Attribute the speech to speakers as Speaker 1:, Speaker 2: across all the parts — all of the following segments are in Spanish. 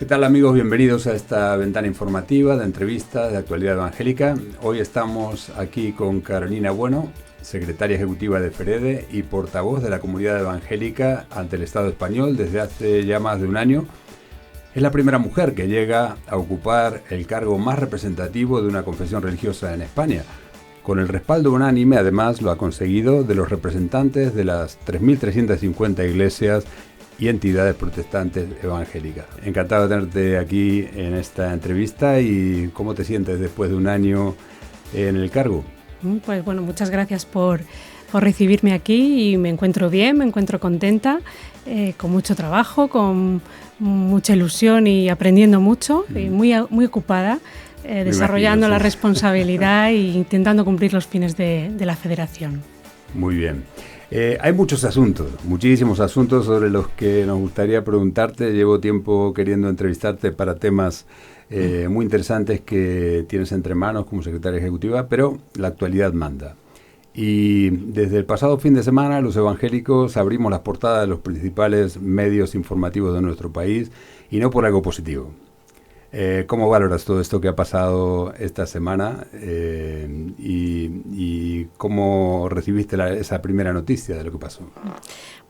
Speaker 1: ¿Qué tal, amigos? Bienvenidos a esta ventana informativa de entrevistas de actualidad evangélica. Hoy estamos aquí con Carolina Bueno, secretaria ejecutiva de FEREDE y portavoz de la comunidad evangélica ante el Estado español desde hace ya más de un año. Es la primera mujer que llega a ocupar el cargo más representativo de una confesión religiosa en España. Con el respaldo unánime, además, lo ha conseguido de los representantes de las 3.350 iglesias y entidades protestantes evangélicas. Encantado de tenerte aquí en esta entrevista. ¿Y cómo te sientes después de un año en el cargo?
Speaker 2: Pues bueno, muchas gracias por recibirme aquí y me encuentro bien, me encuentro contenta, con mucho trabajo, con mucha ilusión y aprendiendo mucho, y muy ocupada, desarrollando la responsabilidad e intentando cumplir los fines de la federación. Muy bien.
Speaker 1: Hay muchos asuntos, muchísimos asuntos sobre los que nos gustaría preguntarte. Llevo tiempo queriendo entrevistarte para temas muy interesantes que tienes entre manos como secretaria ejecutiva, pero la actualidad manda. Y desde el pasado fin de semana los evangélicos abrimos las portadas de los principales medios informativos de nuestro país, y no por algo positivo. ¿Cómo valoras todo esto que ha pasado esta semana y cómo recibiste esa primera noticia de lo que pasó?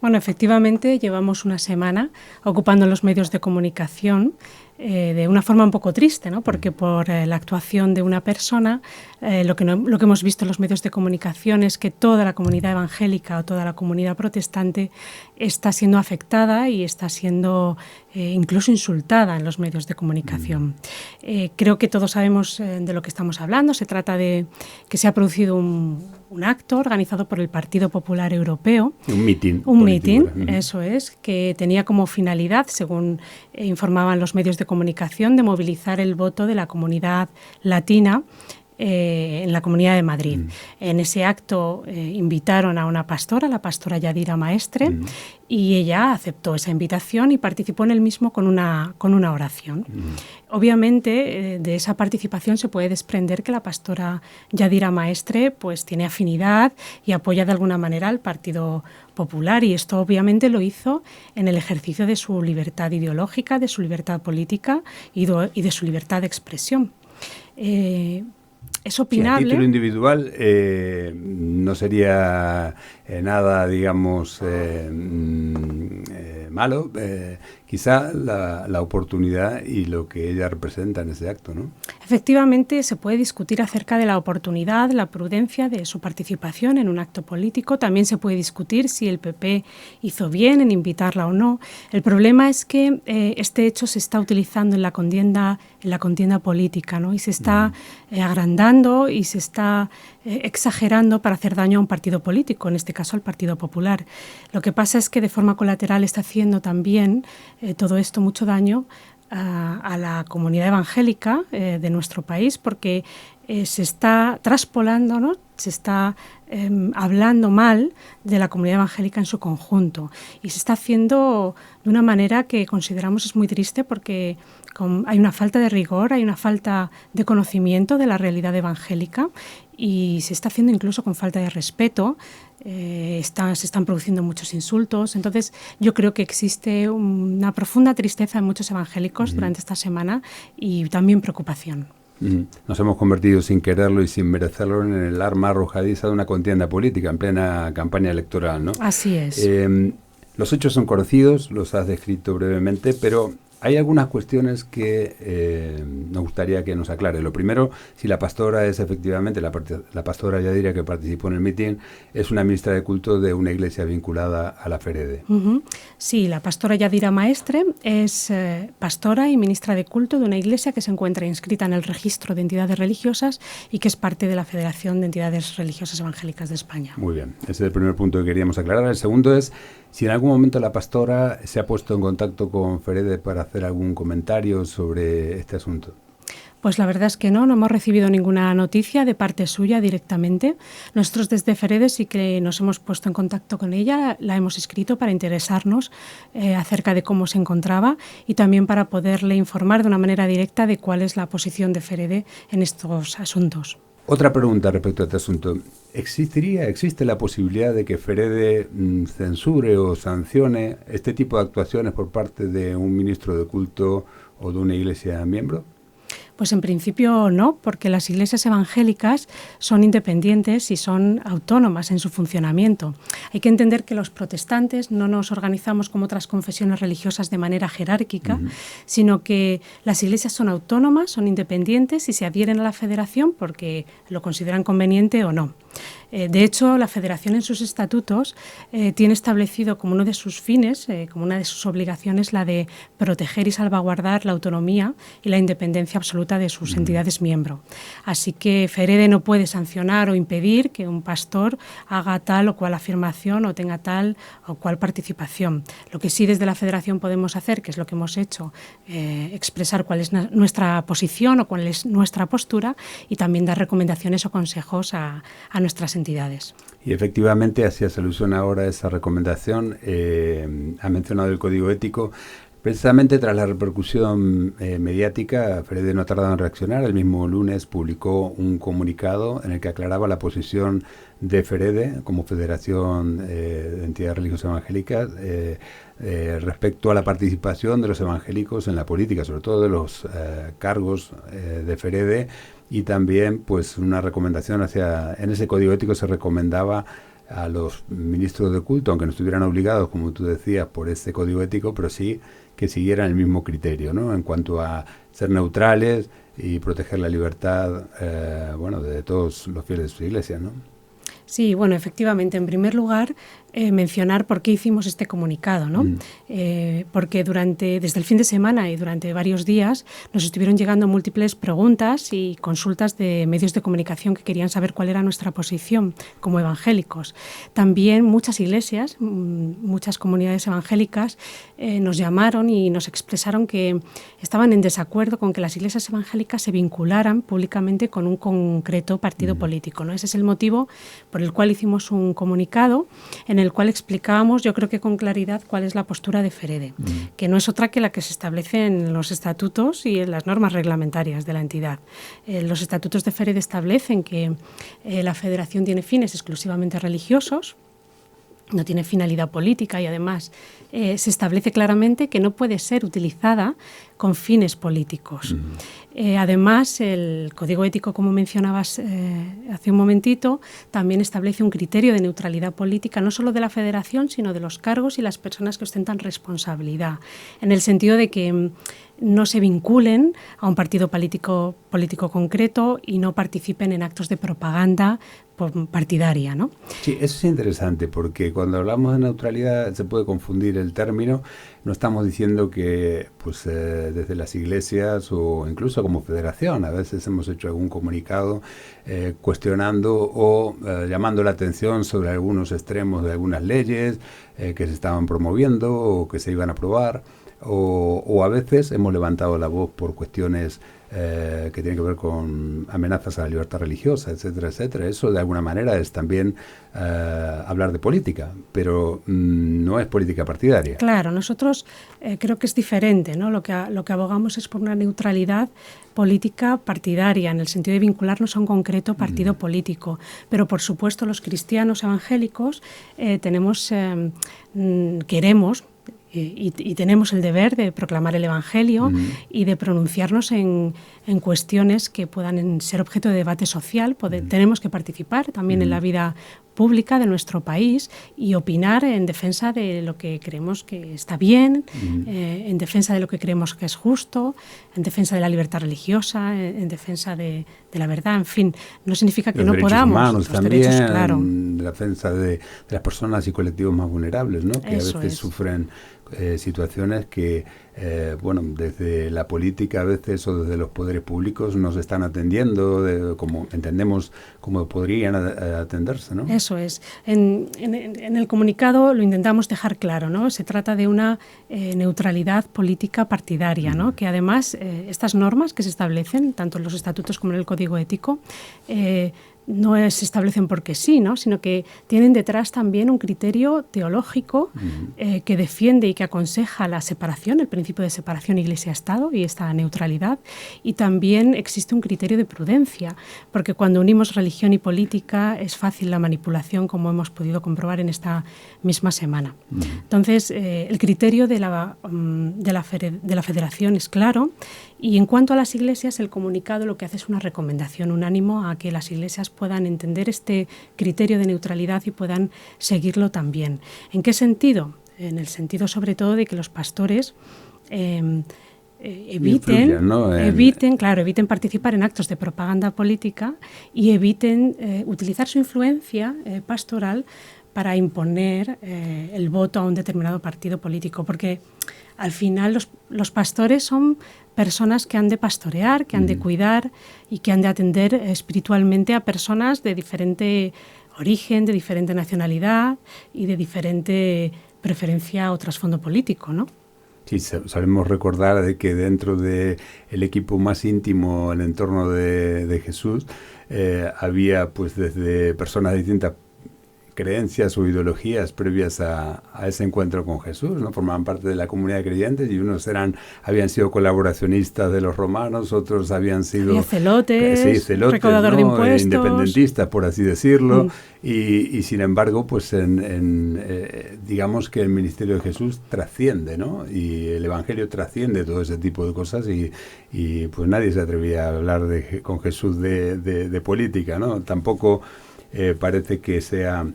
Speaker 2: Bueno, efectivamente llevamos una semana ocupando los medios de comunicación de una forma un poco triste, ¿no? Porque por la actuación de una persona, lo que hemos visto en los medios de comunicación es que toda la comunidad evangélica o toda la comunidad protestante está siendo afectada y está siendo incluso insultada en los medios de comunicación. Creo que todos sabemos de lo que estamos hablando. Se trata de que se ha producido un acto organizado por el Partido Popular Europeo.
Speaker 1: Un mitin.
Speaker 2: Un mitin, eso es, que tenía como finalidad, según informaban los medios de comunicación, de movilizar el voto de la comunidad latina en la Comunidad de Madrid. En ese acto invitaron a una pastora, la pastora Yadira Maestre, y ella aceptó esa invitación y participó en el mismo con una oración. Obviamente, de esa participación se puede desprender que la pastora Yadira Maestre pues tiene afinidad y apoya de alguna manera al Partido Popular, y esto obviamente lo hizo en el ejercicio de su libertad ideológica, de su libertad política y de su libertad de expresión. Es opinable.
Speaker 1: Sí, a título individual no sería nada, digamos, malo. Quizá la oportunidad y lo que ella representa en ese acto, ¿no?
Speaker 2: Efectivamente, se puede discutir acerca de la oportunidad, la prudencia de su participación en un acto político. También se puede discutir si el PP hizo bien en invitarla o no. El problema es que este hecho se está utilizando en la contienda política, ¿no? Y se está agrandando y se está exagerando para hacer daño a un partido político, en este caso al Partido Popular. Lo que pasa es que de forma colateral está haciendo también todo esto mucho daño a la comunidad evangélica de nuestro país, porque se está traspolando, ¿no? Se está hablando mal de la comunidad evangélica en su conjunto, y se está haciendo de una manera que consideramos es muy triste, porque hay una falta de rigor, hay una falta de conocimiento de la realidad evangélica, y se está haciendo incluso con falta de respeto. Se están produciendo muchos insultos. Entonces yo creo que existe una profunda tristeza en muchos evangélicos durante esta semana, y también preocupación.
Speaker 1: Nos hemos convertido sin quererlo y sin merecerlo en el arma arrojadiza de una contienda política en plena campaña electoral, ¿no?
Speaker 2: Así es.
Speaker 1: Los hechos son conocidos, los has descrito brevemente, pero hay algunas cuestiones que nos gustaría que nos aclare. Lo primero, si la pastora es efectivamente, la pastora Yadira que participó en el mitin, es una ministra de culto de una iglesia vinculada a la FEREDE.
Speaker 2: Sí, la pastora Yadira Maestre es pastora y ministra de culto de una iglesia que se encuentra inscrita en el registro de entidades religiosas y que es parte de la Federación de Entidades Religiosas Evangélicas de España.
Speaker 1: Muy bien, ese es el primer punto que queríamos aclarar. El segundo es si en algún momento la pastora se ha puesto en contacto con FEREDE para hacer algún comentario sobre este asunto.
Speaker 2: Pues la verdad es que no hemos recibido ninguna noticia de parte suya directamente. Nosotros desde FEREDE sí que nos hemos puesto en contacto con ella, la hemos escrito para interesarnos acerca de cómo se encontraba y también para poderle informar de una manera directa de cuál es la posición de FEREDE en estos asuntos.
Speaker 1: Otra pregunta respecto a este asunto. ¿Existe la posibilidad de que FEREDE censure o sancione este tipo de actuaciones por parte de un ministro de culto o de una iglesia miembro?
Speaker 2: Pues en principio no, porque las iglesias evangélicas son independientes y son autónomas en su funcionamiento. Hay que entender que los protestantes no nos organizamos como otras confesiones religiosas de manera jerárquica, sino que las iglesias son autónomas, son independientes y se adhieren a la federación porque lo consideran conveniente o no. De hecho, la Federación en sus estatutos tiene establecido como uno de sus fines, como una de sus obligaciones, la de proteger y salvaguardar la autonomía y la independencia absoluta de sus entidades miembro. Así que FEREDE no puede sancionar o impedir que un pastor haga tal o cual afirmación o tenga tal o cual participación. Lo que sí desde la Federación podemos hacer, que es lo que hemos hecho, expresar cuál es nuestra posición o cuál es nuestra postura y también dar recomendaciones o consejos a nuestras entidades.
Speaker 1: Y efectivamente hacías alusión ahora a esa recomendación, ha mencionado el Código Ético. Precisamente tras la repercusión mediática, FEREDE no ha tardado en reaccionar. El mismo lunes publicó un comunicado en el que aclaraba la posición de FEREDE como Federación de Entidades Religiosas Evangélicas respecto a la participación de los evangélicos en la política, sobre todo de los cargos de FEREDE, y también pues una recomendación en ese código ético se recomendaba a los ministros de culto, aunque no estuvieran obligados, como tú decías, por ese código ético, pero sí que siguieran el mismo criterio, ¿no? En cuanto a ser neutrales y proteger la libertad de todos los fieles de su iglesia, ¿no?
Speaker 2: Sí, bueno, efectivamente, en primer lugar, mencionar por qué hicimos este comunicado, ¿no? Porque desde el fin de semana y durante varios días nos estuvieron llegando múltiples preguntas y consultas de medios de comunicación que querían saber cuál era nuestra posición como evangélicos. También muchas iglesias, muchas comunidades evangélicas nos llamaron y nos expresaron que estaban en desacuerdo con que las iglesias evangélicas se vincularan públicamente con un concreto partido político, ¿no? Ese es el motivo por el cual hicimos un comunicado en el cual explicábamos, yo creo que con claridad, cuál es la postura de FEREDE, que no es otra que la que se establece en los estatutos y en las normas reglamentarias de la entidad. Los estatutos de FEREDE establecen que la federación tiene fines exclusivamente religiosos, no tiene finalidad política y además se establece claramente que no puede ser utilizada con fines políticos. Además, el Código Ético, como mencionabas hace un momentito, también establece un criterio de neutralidad política, no solo de la Federación, sino de los cargos y las personas que ostentan responsabilidad, en el sentido de que no se vinculen a un partido político concreto y no participen en actos de propaganda partidaria, ¿no?
Speaker 1: Sí, eso es interesante, porque cuando hablamos de neutralidad se puede confundir el término. No estamos diciendo que desde las iglesias o incluso como federación, a veces hemos hecho algún comunicado cuestionando o llamando la atención sobre algunos extremos de algunas leyes que se estaban promoviendo o que se iban a aprobar, o a veces hemos levantado la voz por cuestiones que tienen que ver con amenazas a la libertad religiosa, etcétera, etcétera. Eso de alguna manera es también hablar de política, pero no es política partidaria.
Speaker 2: Claro, nosotros creo que es diferente, ¿no? Lo que abogamos es por una neutralidad política partidaria, en el sentido de vincularnos a un concreto partido político. Pero, por supuesto, los cristianos evangélicos queremos y tenemos el deber de proclamar el Evangelio y de pronunciarnos en cuestiones que puedan ser objeto de debate social. Tenemos que participar también en la vida pública de nuestro país y opinar en defensa de lo que creemos que está bien, en defensa de lo que creemos que es justo, en defensa de la libertad religiosa, en defensa de la verdad. En fin, no significa que no podamos.
Speaker 1: Humanos los también, derechos, claro. En defensa de las personas y colectivos más vulnerables, ¿no? Que a veces sufren situaciones que, desde la política a veces o desde los poderes públicos no se están atendiendo como entendemos cómo podrían atenderse, ¿no?
Speaker 2: Eso es. En el comunicado lo intentamos dejar claro, ¿no? Se trata de una neutralidad política partidaria, ¿no? Que además estas normas que se establecen, tanto en los estatutos como en el Código Ético, no se establecen porque sí, ¿no? Sino que tienen detrás también un criterio teológico que defiende y que aconseja la separación, el principio de separación Iglesia-Estado y esta neutralidad, y también existe un criterio de prudencia, porque cuando unimos religión y política es fácil la manipulación, como hemos podido comprobar en esta misma semana. Entonces, el criterio de la Federación es claro, y en cuanto a las iglesias, el comunicado lo que hace es una recomendación, un ánimo a que las iglesias puedan entender este criterio de neutralidad y puedan seguirlo también. ¿En qué sentido? En el sentido sobre todo de que los pastores eviten participar en actos de propaganda política y eviten utilizar su influencia pastoral para imponer el voto a un determinado partido político, porque al final los pastores son personas que han de pastorear, que han de cuidar y que han de atender espiritualmente a personas de diferente origen, de diferente nacionalidad y de diferente preferencia o trasfondo político, ¿no?
Speaker 1: Sí, sabemos recordar de que dentro del equipo más íntimo, el entorno de Jesús, había pues desde personas de distintas creencias o ideologías previas a ese encuentro con Jesús, ¿no? Formaban parte de la comunidad de creyentes y unos habían sido colaboracionistas de los romanos, otros habían sido
Speaker 2: celotes, recaudador, ¿no?, de impuestos,
Speaker 1: independentistas, por así decirlo, y sin embargo, pues digamos que el ministerio de Jesús trasciende, ¿no? Y el evangelio trasciende todo ese tipo de cosas y pues nadie se atrevía a hablar con Jesús de política, ¿no? Tampoco parece que sea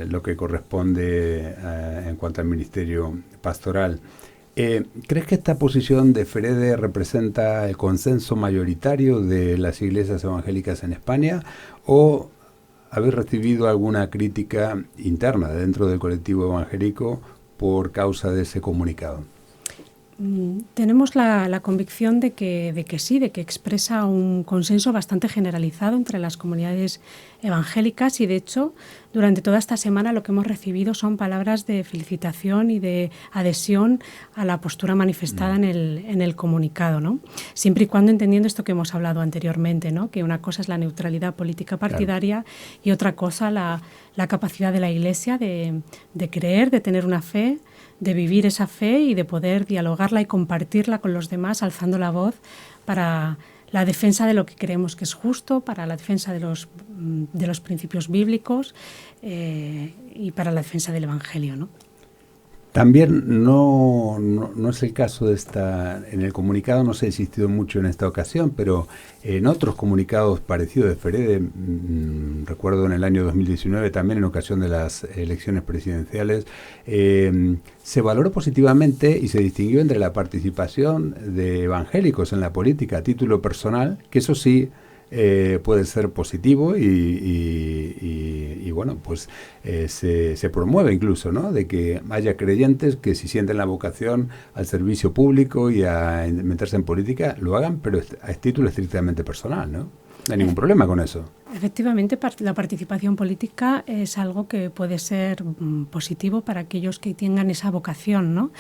Speaker 1: lo que corresponde en cuanto al ministerio pastoral. ¿Crees que esta posición de Frede representa el consenso mayoritario de las iglesias evangélicas en España o habéis recibido alguna crítica interna dentro del colectivo evangélico por causa de ese comunicado?
Speaker 2: Tenemos la convicción de que sí, de que expresa un consenso bastante generalizado entre las comunidades evangélicas y, de hecho, durante toda esta semana lo que hemos recibido son palabras de felicitación y de adhesión a la postura manifestada en el comunicado, ¿no? Siempre y cuando entendiendo esto que hemos hablado anteriormente, ¿no? Que una cosa es la neutralidad política partidaria, claro, y otra cosa la capacidad de la Iglesia de creer, de tener una fe, de vivir esa fe y de poder dialogarla y compartirla con los demás, alzando la voz para la defensa de lo que creemos que es justo, para la defensa de los principios bíblicos y para la defensa del Evangelio, ¿no?
Speaker 1: También no es el caso en el comunicado no se ha insistido mucho en esta ocasión, pero en otros comunicados parecidos de Frede, recuerdo en el año 2019, también en ocasión de las elecciones presidenciales, se valoró positivamente y se distinguió entre la participación de evangélicos en la política a título personal, que eso sí puede ser positivo y bueno, pues se promueve incluso, ¿no? De que haya creyentes que si sienten la vocación al servicio público y a meterse en política, lo hagan, pero a título estrictamente personal, ¿no? No hay ningún problema con eso.
Speaker 2: Efectivamente, la participación política es algo que puede ser positivo para aquellos que tengan esa vocación, ¿no?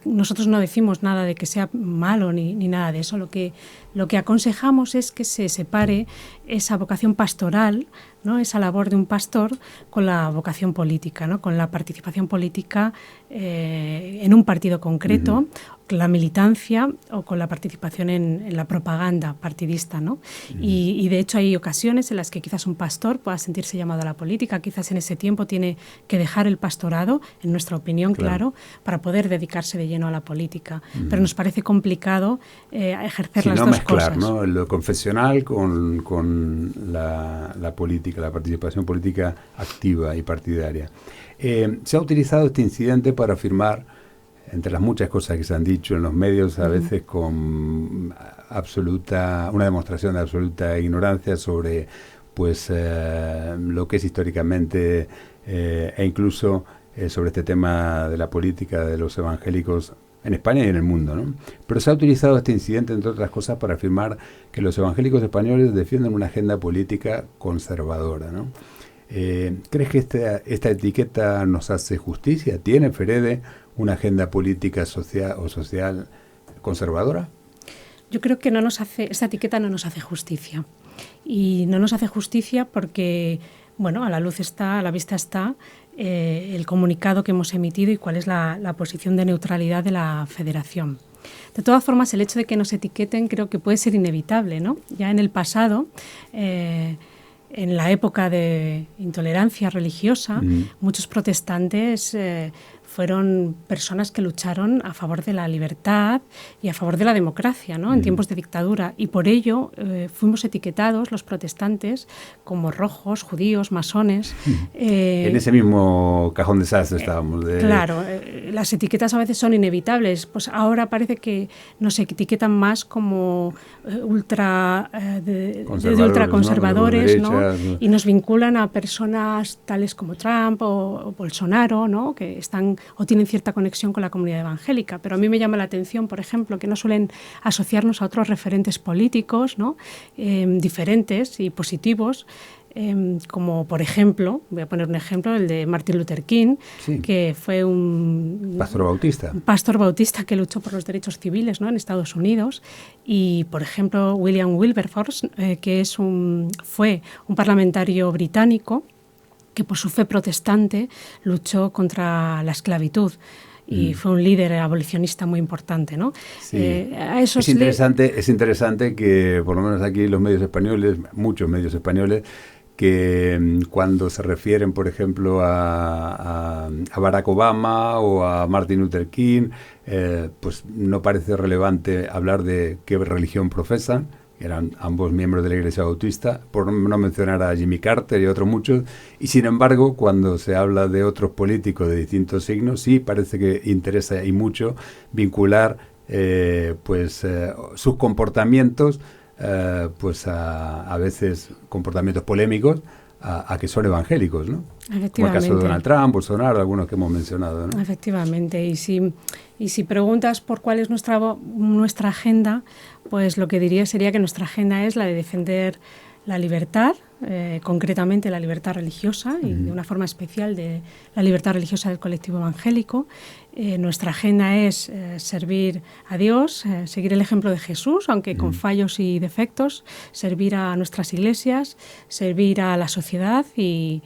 Speaker 2: Nosotros no decimos nada de que sea malo ni nada de eso. Lo que aconsejamos es que se separe esa vocación pastoral, ¿no? Esa labor de un pastor con la vocación política, ¿no? Con la participación política en un partido concreto, la militancia o con la participación en la propaganda partidista, ¿no? Y de hecho hay ocasiones en las que quizás un pastor pueda sentirse llamado a la política, quizás en ese tiempo tiene que dejar el pastorado, en nuestra opinión, claro, para poder dedicarse de lleno a la política. Pero nos parece complicado ejercer las dos cosas.
Speaker 1: ¿No? Lo confesional con la política, la participación política activa y partidaria. Se ha utilizado este incidente para afirmar, entre las muchas cosas que se han dicho en los medios, a veces con una demostración de absoluta ignorancia sobre pues lo que es históricamente e incluso sobre este tema de la política de los evangélicos en España y en el mundo, ¿no? Pero se ha utilizado este incidente, entre otras cosas, para afirmar que los evangélicos españoles defienden una agenda política conservadora, ¿no? ¿Crees que esta etiqueta nos hace justicia? ¿Tiene Frede una agenda política social conservadora?
Speaker 2: Yo creo que esta etiqueta no nos hace justicia. y no nos hace justicia porque, bueno, a la vista está el comunicado que hemos emitido y cuál es la posición de neutralidad de la Federación. De todas formas, el hecho de que nos etiqueten creo que puede ser inevitable, ¿no? Ya en el pasado, en la época de intolerancia religiosa, muchos protestantes fueron personas que lucharon a favor de la libertad y a favor de la democracia, ¿no? En tiempos de dictadura. Y por ello fuimos etiquetados, los protestantes, como rojos, judíos, masones.
Speaker 1: En ese mismo cajón de desastre estábamos.
Speaker 2: Claro, las etiquetas a veces son inevitables. Pues ahora parece que nos etiquetan más como ultraconservadores, ¿no? Y nos vinculan a personas tales como Trump o Bolsonaro, ¿no? Que están o tienen cierta conexión con la comunidad evangélica. Pero a mí me llama la atención, por ejemplo, que no suelen asociarnos a otros referentes políticos, ¿no? Diferentes y positivos, como por ejemplo, voy a poner un ejemplo, el de Martin Luther King, sí, que fue un pastor bautista que luchó por los derechos civiles, ¿no? En Estados Unidos, y por ejemplo William Wilberforce, que fue un parlamentario británico que por su fe protestante luchó contra la esclavitud y fue un líder abolicionista muy importante, ¿no?
Speaker 1: Sí. Es interesante que por lo menos aquí los medios españoles, muchos medios españoles, que cuando se refieren, por ejemplo, a Barack Obama o a Martin Luther King, pues no parece relevante hablar de qué religión profesan. Eran ambos miembros de la Iglesia Bautista, por no mencionar a Jimmy Carter y otros muchos, y sin embargo, cuando se habla de otros políticos de distintos signos, sí parece que interesa y mucho vincular sus comportamientos, pues a veces comportamientos polémicos, a que son evangélicos, ¿no? Como el caso de Donald Trump, Bolsonaro, algunos que hemos mencionado, ¿no?
Speaker 2: Efectivamente, y si preguntas por cuál es nuestra agenda, pues lo que diría sería que nuestra agenda es la de defender la libertad, concretamente la libertad religiosa y de una forma especial de la libertad religiosa del colectivo evangélico. Nuestra agenda es servir a Dios, seguir el ejemplo de Jesús, aunque con fallos y defectos, servir a nuestras iglesias, servir a la sociedad y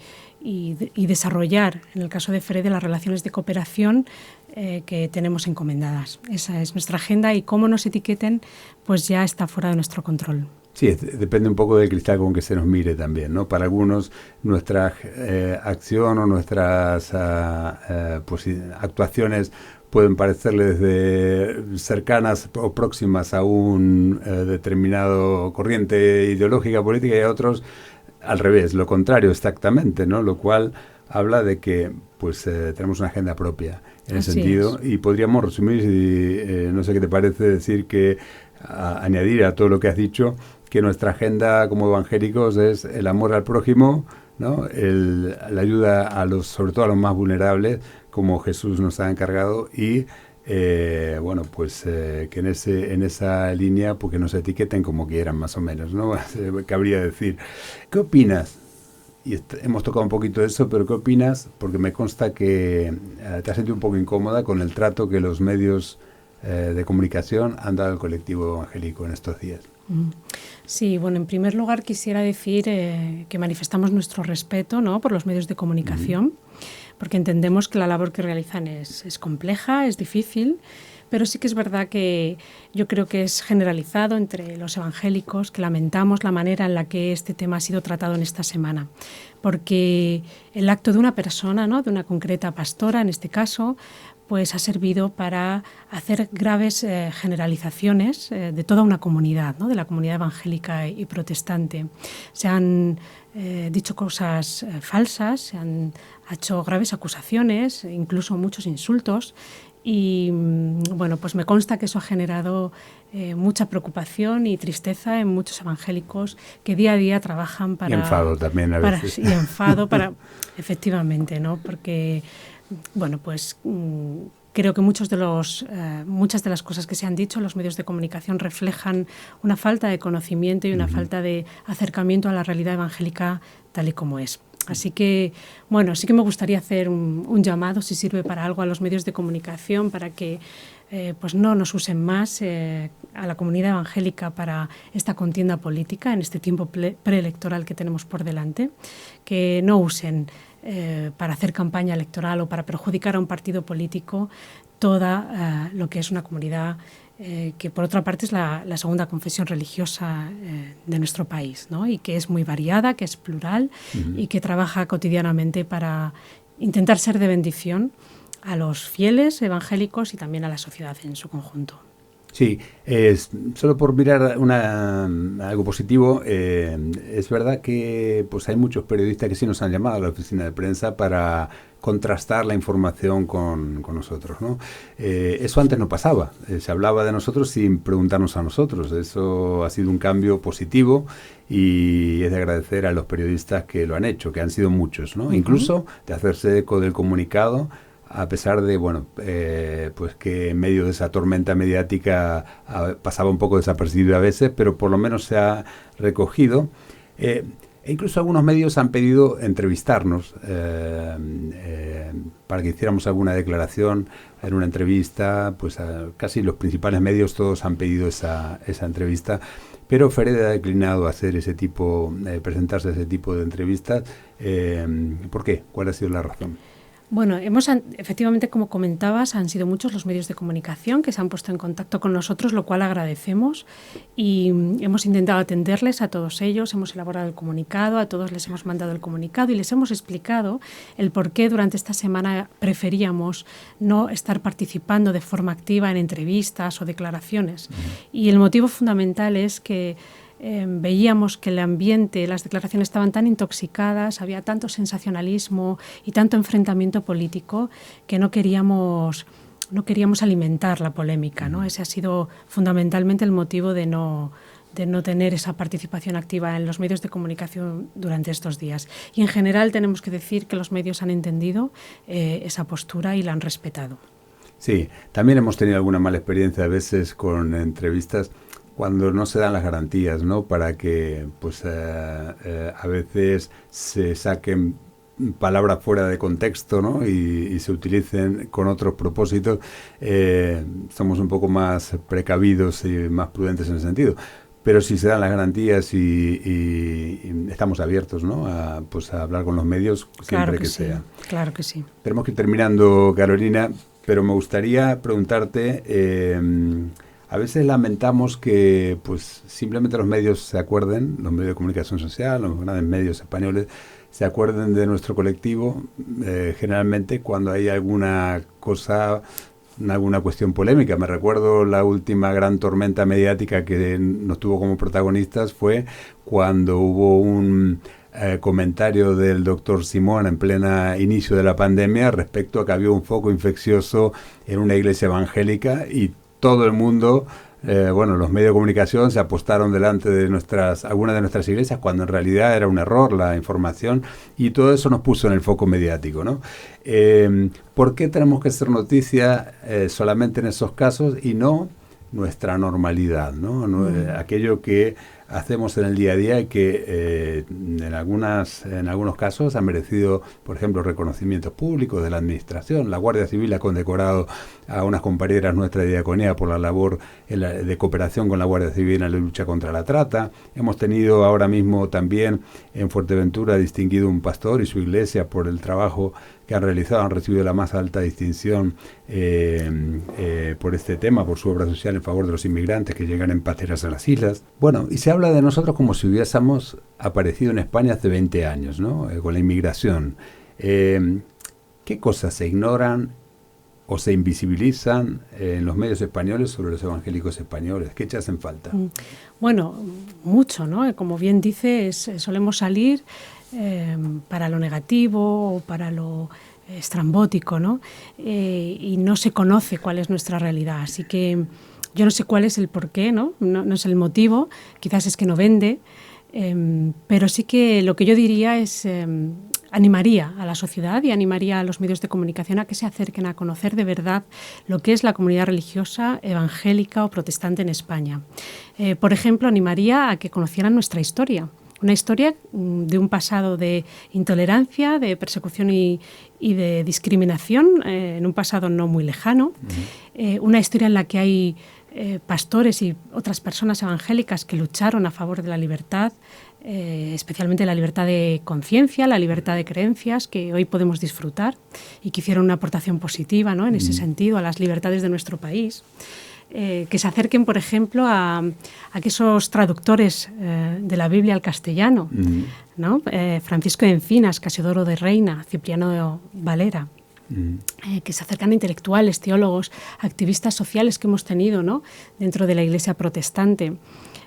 Speaker 2: desarrollar, en el caso de FREDE, las relaciones de cooperación que tenemos encomendadas. Esa es nuestra agenda y cómo nos etiqueten, pues ya está fuera de nuestro control.
Speaker 1: Sí, depende un poco del cristal con que se nos mire también, ¿no? Para algunos nuestra acción o nuestras actuaciones pueden parecerles cercanas o próximas a un determinado corriente ideológica política, y a otros al revés, lo contrario exactamente, ¿no? Lo cual habla de que pues tenemos una agenda propia en ese sentido. Y podríamos resumir, no sé qué te parece, decir que añadir a todo lo que has dicho, que nuestra agenda como evangélicos es el amor al prójimo, ¿no? La ayuda sobre todo a los más vulnerables, como Jesús nos ha encargado, y que en esa línea pues que nos etiqueten como quieran, más o menos, ¿no? Cabría decir. ¿Qué opinas? Y hemos tocado un poquito de eso, pero ¿qué opinas? Porque me consta que te has sentido un poco incómoda con el trato que los medios de comunicación han dado al colectivo evangélico en estos días.
Speaker 2: Sí, bueno, en primer lugar quisiera decir que manifestamos nuestro respeto, ¿no?, por los medios de comunicación, porque entendemos que la labor que realizan es compleja, es difícil, pero sí que es verdad que yo creo que es generalizado entre los evangélicos, que lamentamos la manera en la que este tema ha sido tratado en esta semana, porque el acto de una persona, ¿no?, de una concreta pastora en este caso, pues ha servido para hacer graves generalizaciones de toda una comunidad, ¿no?, de la comunidad evangélica y protestante. Se han dicho cosas falsas, se han hecho graves acusaciones, incluso muchos insultos, y bueno, pues me consta que eso ha generado mucha preocupación y tristeza en muchos evangélicos que día a día trabajan para...
Speaker 1: Y enfado también a veces.
Speaker 2: Y enfado para... Efectivamente, ¿no? Porque... Bueno, pues creo que muchas de las cosas que se han dicho en los medios de comunicación reflejan una falta de conocimiento y una falta de acercamiento a la realidad evangélica tal y como es. Así que, bueno, sí que me gustaría hacer un llamado, si sirve para algo, a los medios de comunicación para que pues no nos usen más a la comunidad evangélica para esta contienda política en este tiempo preelectoral que tenemos por delante, que no usen para hacer campaña electoral o para perjudicar a un partido político toda lo que es una comunidad que por otra parte es la segunda confesión religiosa de nuestro país, ¿no? Y que es muy variada, que es plural y que trabaja cotidianamente para intentar ser de bendición a los fieles evangélicos y también a la sociedad en su conjunto.
Speaker 1: Sí, solo por mirar algo positivo, es verdad que pues hay muchos periodistas que sí nos han llamado a la oficina de prensa para contrastar la información con nosotros, ¿no? Eso antes no pasaba, se hablaba de nosotros sin preguntarnos a nosotros. Eso ha sido un cambio positivo y es de agradecer a los periodistas que lo han hecho, que han sido muchos, ¿no? Incluso de hacerse eco del comunicado, a pesar de, pues que en medio de esa tormenta mediática pasaba un poco desapercibido a veces, pero por lo menos se ha recogido. E incluso algunos medios han pedido entrevistarnos para que hiciéramos alguna declaración en una entrevista. Pues casi los principales medios todos han pedido esa entrevista, pero Ferede ha declinado hacer presentarse a ese tipo de entrevistas. ¿Por qué? ¿Cuál ha sido la razón?
Speaker 2: Bueno, efectivamente, como comentabas, han sido muchos los medios de comunicación que se han puesto en contacto con nosotros, lo cual agradecemos, y hemos intentado atenderles a todos ellos, hemos elaborado el comunicado, a todos les hemos mandado el comunicado y les hemos explicado el por qué durante esta semana preferíamos no estar participando de forma activa en entrevistas o declaraciones. Y el motivo fundamental es que veíamos que el ambiente, las declaraciones estaban tan intoxicadas, había tanto sensacionalismo y tanto enfrentamiento político que no queríamos alimentar la polémica, ¿no? Ese ha sido fundamentalmente el motivo de no tener esa participación activa en los medios de comunicación durante estos días. Y en general tenemos que decir que los medios han entendido esa postura y la han respetado.
Speaker 1: Sí, también hemos tenido alguna mala experiencia a veces con entrevistas cuando no se dan las garantías, ¿no? Para que pues a veces se saquen palabras fuera de contexto, ¿no? Y se utilicen con otros propósitos. Somos un poco más precavidos y más prudentes en ese sentido. Pero si se dan las garantías y estamos abiertos, ¿no? a hablar con los medios siempre que sea.
Speaker 2: Claro que sí.
Speaker 1: Tenemos que ir terminando, Carolina, pero me gustaría preguntarte... a veces lamentamos que pues simplemente los medios se acuerden, los medios de comunicación social, los grandes medios españoles, se acuerden de nuestro colectivo, generalmente cuando hay alguna cuestión polémica. Me recuerdo la última gran tormenta mediática que nos tuvo como protagonistas fue cuando hubo un comentario del doctor Simón en plena inicio de la pandemia respecto a que había un foco infeccioso en una iglesia evangélica y todo el mundo, los medios de comunicación se apostaron delante de algunas de nuestras iglesias cuando en realidad era un error la información y todo eso nos puso en el foco mediático, ¿no? ¿Por qué tenemos que hacer noticia solamente en esos casos y no nuestra normalidad, ¿no? Aquello que hacemos en el día a día y que en algunos casos ha merecido, por ejemplo, reconocimientos públicos de la administración? La Guardia Civil ha condecorado a unas compañeras nuestras de diaconía por la labor de cooperación con la Guardia Civil en la lucha contra la trata. Hemos tenido ahora mismo también en Fuerteventura distinguido un pastor y su iglesia por el trabajo que han realizado, han recibido la más alta distinción por este tema, por su obra social en favor de los inmigrantes que llegan en pateras a las islas. Bueno, y se habla de nosotros como si hubiésemos aparecido en España hace 20 años, ¿no? Con la inmigración. ¿Qué cosas se ignoran o se invisibilizan en los medios españoles sobre los evangélicos españoles? ¿Qué te hacen falta?
Speaker 2: Bueno, mucho, ¿no? Como bien dices, solemos salir para lo negativo o para lo estrambótico, ¿no? Y no se conoce cuál es nuestra realidad. Así que yo no sé cuál es el porqué, ¿no? No es el motivo, quizás es que no vende, pero sí que lo que yo diría es animaría a la sociedad y animaría a los medios de comunicación a que se acerquen a conocer de verdad lo que es la comunidad religiosa evangélica o protestante en España. Por ejemplo, animaría a que conocieran nuestra historia. Una historia de un pasado de intolerancia, de persecución y de discriminación, en un pasado no muy lejano, una historia en la que hay pastores y otras personas evangélicas que lucharon a favor de la libertad, especialmente la libertad de conciencia, la libertad de creencias, que hoy podemos disfrutar y que hicieron una aportación positiva, ¿no?, en ese sentido a las libertades de nuestro país. Que se acerquen, por ejemplo, a esos traductores de la Biblia al castellano, ¿no? Francisco de Encinas, Casiodoro de Reina, Cipriano de Valera, que se acercan a intelectuales, teólogos, activistas sociales que hemos tenido, ¿no?, dentro de la Iglesia protestante,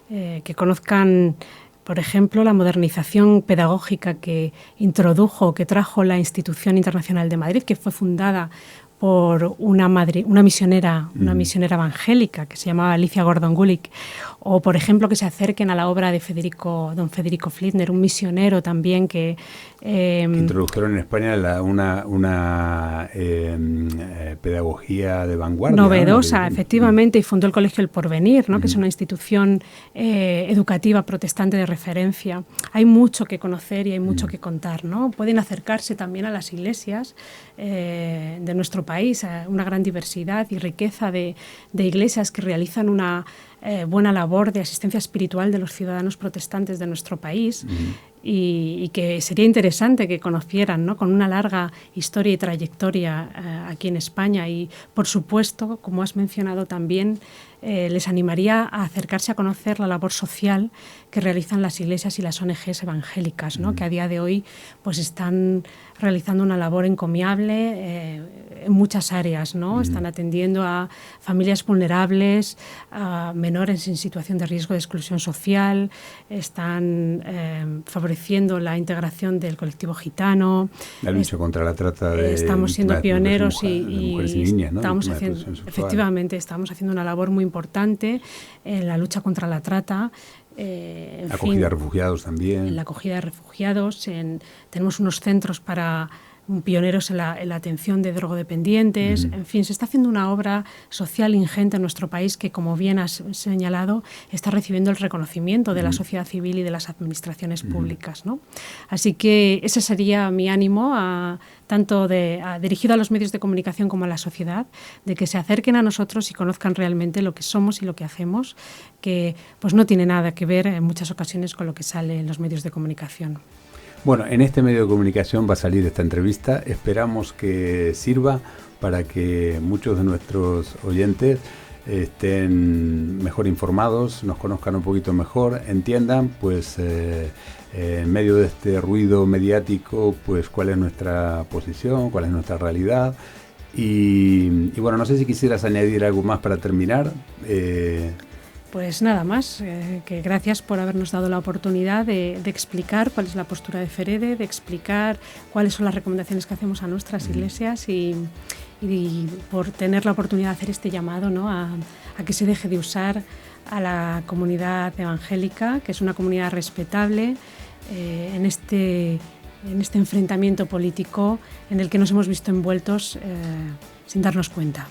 Speaker 2: que conozcan, por ejemplo, la modernización pedagógica que trajo la Institución Internacional de Madrid, que fue fundada por una misionera evangélica que se llamaba Alicia Gordon Gulick, o por ejemplo que se acerquen a la obra de don Federico Flittner, un misionero también que
Speaker 1: introdujeron en España una pedagogía de vanguardia,
Speaker 2: novedosa, ¿no? Efectivamente, y fundó el Colegio El Porvenir, ¿no?, que es una institución educativa protestante de referencia. Hay mucho que conocer y hay mucho que contar, ¿no? Pueden acercarse también a las iglesias de nuestro país, a una gran diversidad y riqueza de iglesias que realizan una buena labor de asistencia espiritual de los ciudadanos protestantes de nuestro país. Y que sería interesante que conocieran, ¿no?, con una larga historia y trayectoria aquí en España. Y, por supuesto, como has mencionado también, les animaría a acercarse a conocer la labor social que realizan las iglesias y las ONGs evangélicas, ¿no?, que a día de hoy pues están realizando una labor encomiable en muchas áreas, ¿no? Están atendiendo a familias vulnerables, a menores en situación de riesgo de exclusión social, están favoreciendo la integración del colectivo gitano.
Speaker 1: La lucha contra la trata de
Speaker 2: estamos siendo pioneros
Speaker 1: de mujeres y niñas, ¿no?
Speaker 2: Estamos haciendo una labor muy importante en la lucha contra la trata.
Speaker 1: La acogida de refugiados también.
Speaker 2: En la acogida de refugiados. Tenemos unos centros pioneros en la atención de drogodependientes. En fin, se está haciendo una obra social ingente en nuestro país que, como bien has señalado, está recibiendo el reconocimiento de la sociedad civil y de las administraciones públicas, ¿no? Así que ese sería mi ánimo, tanto dirigido a los medios de comunicación como a la sociedad, de que se acerquen a nosotros y conozcan realmente lo que somos y lo que hacemos, que pues no tiene nada que ver en muchas ocasiones con lo que sale en los medios de comunicación.
Speaker 1: Bueno, en este medio de comunicación va a salir esta entrevista. Esperamos que sirva para que muchos de nuestros oyentes estén mejor informados, nos conozcan un poquito mejor, entiendan, pues en medio de este ruido mediático, pues cuál es nuestra posición, cuál es nuestra realidad. Y bueno, no sé si quisieras añadir algo más para terminar.
Speaker 2: Pues nada más, que gracias por habernos dado la oportunidad de explicar cuál es la postura de FEREDE, de explicar cuáles son las recomendaciones que hacemos a nuestras iglesias y por tener la oportunidad de hacer este llamado, ¿no?, a que se deje de usar a la comunidad evangélica, que es una comunidad respetable, en este enfrentamiento político en el que nos hemos visto envueltos sin darnos cuenta.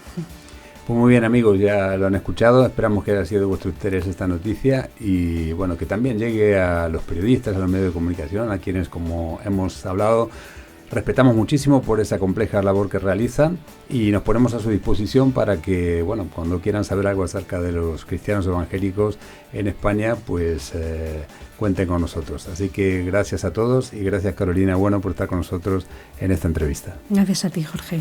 Speaker 1: Pues muy bien, amigos, ya lo han escuchado, esperamos que haya sido de vuestro interés esta noticia y bueno, que también llegue a los periodistas, a los medios de comunicación, a quienes, como hemos hablado, respetamos muchísimo por esa compleja labor que realizan y nos ponemos a su disposición para que, bueno, cuando quieran saber algo acerca de los cristianos evangélicos en España, pues cuenten con nosotros. Así que gracias a todos y gracias, Carolina Bueno, por estar con nosotros en esta entrevista.
Speaker 2: Gracias a ti, Jorge.